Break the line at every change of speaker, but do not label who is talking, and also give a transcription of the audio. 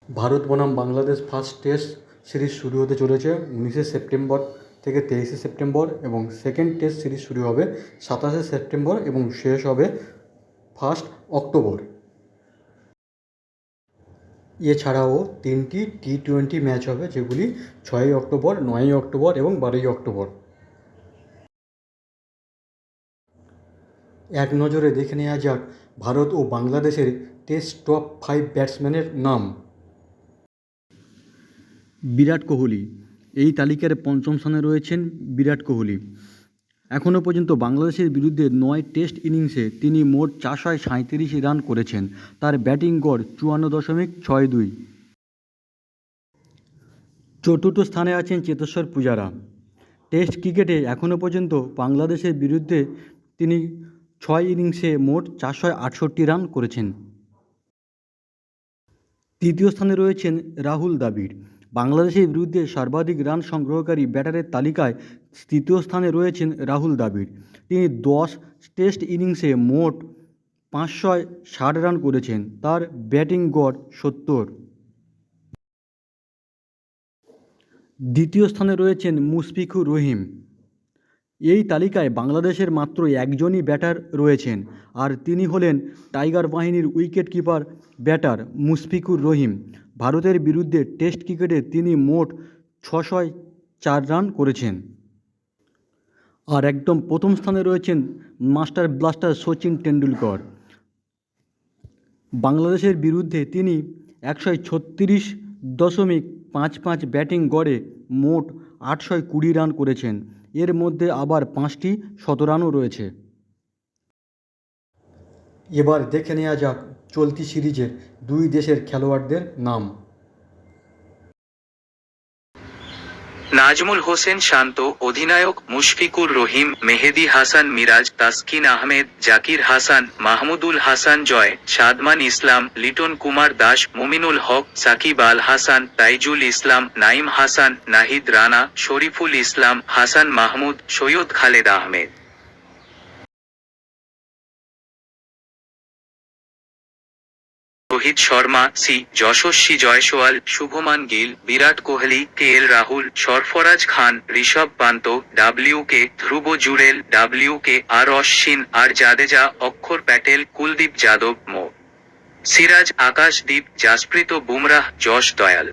ভারত বনাম Bangladesh first test series শুরু হতে চলেছে 19শে সেপ্টেম্বর থেকে 23শে সেপ্টেম্বর, এবং সেকেন্ড টেস্ট সিরিজ শুরু হবে 27শে সেপ্টেম্বর এবং শেষ হবে 1 অক্টোবর। এছাড়াও 3টি টি-20 ম্যাচ হবে, যেগুলি 6 অক্টোবর, 9 অক্টোবর এবং 12 অক্টোবর। এক নজরে দেখে নেওয়া যাক ভারত ও বাংলাদেশের টেস্ট টপ 5 ব্যাটসম্যানের নাম। বিরাট কোহলি, এই তালিকার পঞ্চম স্থানে রয়েছেন বিরাট কোহলি। এখনও পর্যন্ত বাংলাদেশের বিরুদ্ধে 9 টেস্ট ইনিংসে তিনি মোট 437 রান করেছেন। তার ব্যাটিং গড় 54.62। চতুর্থ স্থানে আছেন চেতেশ্বর পূজারা। টেস্ট ক্রিকেটে এখনও পর্যন্ত বাংলাদেশের বিরুদ্ধে তিনি 6 ইনিংসে মোট 468 রান করেছেন। তৃতীয় স্থানে রয়েছেন রাহুল দ্রাবিড়। বাংলাদেশের বিরুদ্ধে সর্বাধিক রান সংগ্রহকারী ব্যাটারের তালিকায় তৃতীয় স্থানে রয়েছেন রাহুল দ্রাবিড়। তিনি 10 টেস্ট ইনিংসে মোট 560 রান করেছেন। তার ব্যাটিং গড় 70। দ্বিতীয় স্থানে রয়েছেন মুশফিকুর রহিম। এই তালিকায় বাংলাদেশের মাত্র একজনই ব্যাটার রয়েছেন, আর তিনি হলেন টাইগার বাহিনীর wicket keeper batter Mushfiqur Rahim. ভারতের বিরুদ্ধে টেস্ট ক্রিকেটে তিনি মোট 604 রান করেছেন। আর একদম প্রথম স্থানে রয়েছেন মাস্টার ব্লাস্টার সচিন টেন্ডুলকর। বাংলাদেশের বিরুদ্ধে তিনি 136.55 ব্যাটিং গড়ে মোট 820 রান করেছেন। এর মধ্যে আবার 5টি শতরানও রয়েছে। এবার দেখে নেওয়া যাক চলতি সিরিজের দুই দেশের খেলোয়াড়দের নাম।
নাজমুল হোসেন শান্ত অধিনায়ক, মুশফিকুর রহিম, মেহেদী হাসান মিরাজ, তাসকিন আহমেদ, জাকির হাসান, মাহমুদুল হাসান জয়, সাদমান ইসলাম, লিটন কুমার দাস, মুমিনুল হক, সাকিব আল হাসান, তাইজুল ইসলাম, নাইম হাসান, নাহিদ রানা, শরীফুল ইসলাম, হাসান মাহমুদ, সৈয়দ খালেদ আহমেদ। রোহিত শর্মা, সি, যশস্বী জয়সওয়াল, শুভমান গিল, বিরাট কোহলি, কে.এল রাহুল, সরফরাজ খান, ঋষভ পান্ত, WK, ধ্রুব জুরেল, WK, আর অশ্বিন, আর জাদেজা, অক্ষর প্যাটেল, কুলদীপ যাদব, মো. সিরাজ, আকাশদীপ, জাসপ্রীত বুমরাহ, যশ দয়াল।